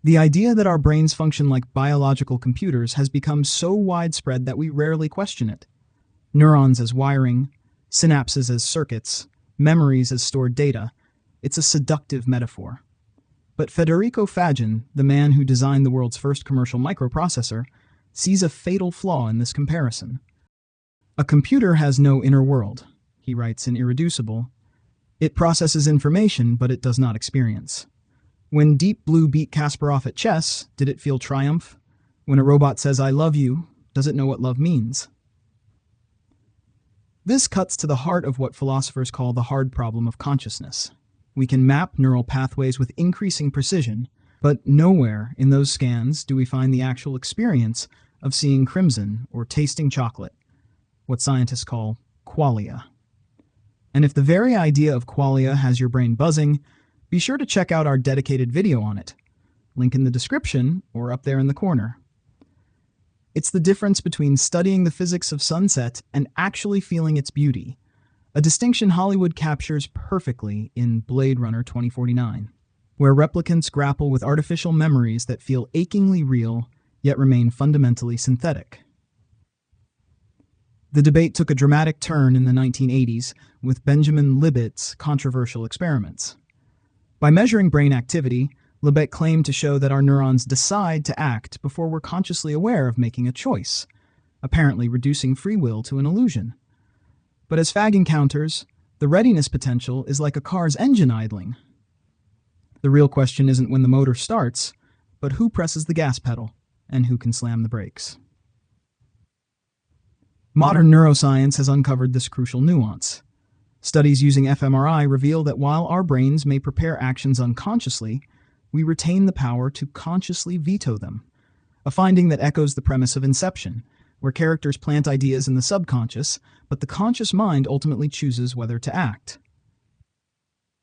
The idea that our brains function like biological computers has become so widespread that we rarely question it. Neurons as wiring, synapses as circuits, memories as stored data. It's a seductive metaphor. But Federico Faggin, the man who designed the world's first commercial microprocessor, sees a fatal flaw in this comparison. A computer has no inner world, he writes in Irreducible. It processes information, but it does not experience. When Deep Blue beat Kasparov at chess, did it feel triumph? When a robot says, "I love you," does it know what love means? This cuts to the heart of what philosophers call the hard problem of consciousness. We can map neural pathways with increasing precision, but nowhere in those scans do we find the actual experience of seeing crimson or tasting chocolate, what scientists call qualia. And if the very idea of qualia has your brain buzzing, be sure to check out our dedicated video on it. Link in the description or up there in the corner. It's the difference between studying the physics of sunset and actually feeling its beauty, a distinction Hollywood captures perfectly in Blade Runner 2049, where replicants grapple with artificial memories that feel achingly real, yet remain fundamentally synthetic. The debate took a dramatic turn in the 1980s with Benjamin Libet's controversial experiments. By measuring brain activity, Libet claimed to show that our neurons decide to act before we're consciously aware of making a choice, apparently reducing free will to an illusion. But as Faggin counters, the readiness potential is like a car's engine idling. The real question isn't when the motor starts, but who presses the gas pedal and who can slam the brakes. Modern neuroscience has uncovered this crucial nuance. Studies using fMRI reveal that while our brains may prepare actions unconsciously, we retain the power to consciously veto them, a finding that echoes the premise of Inception, where characters plant ideas in the subconscious, but the conscious mind ultimately chooses whether to act.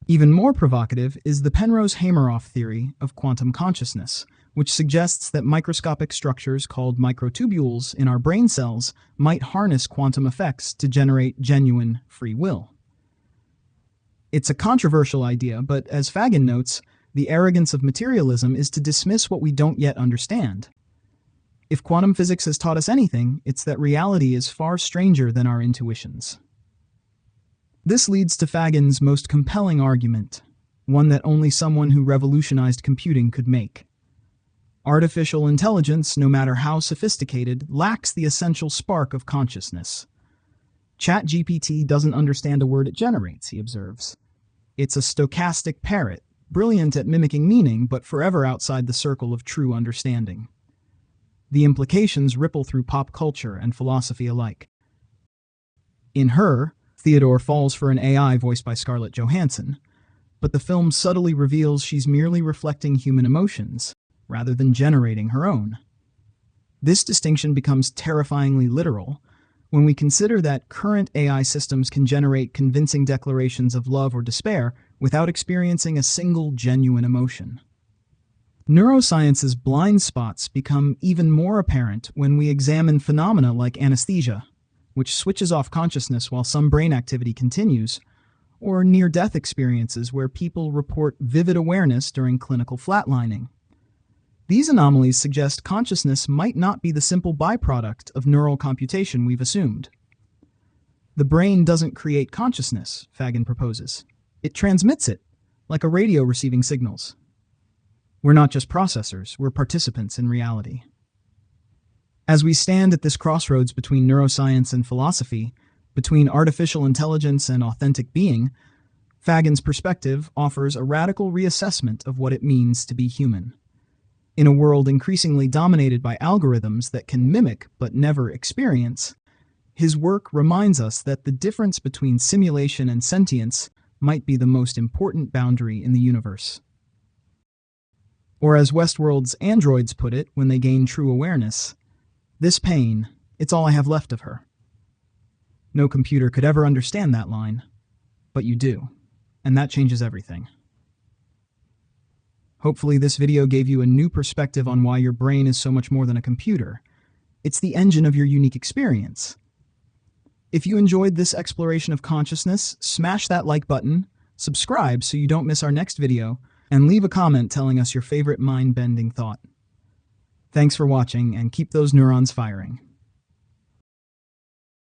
Even more provocative is the Penrose-Hameroff theory of quantum consciousness, which suggests that microscopic structures called microtubules in our brain cells might harness quantum effects to generate genuine free will. It's a controversial idea, but as Faggin notes, the arrogance of materialism is to dismiss what we don't yet understand. If quantum physics has taught us anything, it's that reality is far stranger than our intuitions. This leads to Faggin's most compelling argument, one that only someone who revolutionized computing could make. Artificial intelligence, no matter how sophisticated, lacks the essential spark of consciousness. ChatGPT doesn't understand a word it generates, he observes. It's a stochastic parrot, brilliant at mimicking meaning, but forever outside the circle of true understanding. The implications ripple through pop culture and philosophy alike. In Her, Theodore falls for an AI voiced by Scarlett Johansson, but the film subtly reveals she's merely reflecting human emotions, rather than generating her own. This distinction becomes terrifyingly literal when we consider that current AI systems can generate convincing declarations of love or despair without experiencing a single genuine emotion. Neuroscience's blind spots become even more apparent when we examine phenomena like anesthesia, which switches off consciousness while some brain activity continues, or near-death experiences where people report vivid awareness during clinical flatlining. These anomalies suggest consciousness might not be the simple byproduct of neural computation we've assumed. The brain doesn't create consciousness, Faggin proposes. It transmits it, like a radio receiving signals. We're not just processors, we're participants in reality. As we stand at this crossroads between neuroscience and philosophy, between artificial intelligence and authentic being, Faggin's perspective offers a radical reassessment of what it means to be human. In a world increasingly dominated by algorithms that can mimic but never experience, his work reminds us that the difference between simulation and sentience might be the most important boundary in the universe. Or as Westworld's androids put it when they gain true awareness, "This pain, it's all I have left of her." No computer could ever understand that line, but you do, and that changes everything. Hopefully this video gave you a new perspective on why your brain is so much more than a computer. It's the engine of your unique experience. If you enjoyed this exploration of consciousness, smash that like button, subscribe so you don't miss our next video, And leave a comment telling us your favorite mind-bending thought. Thanks for watching, and keep those neurons firing.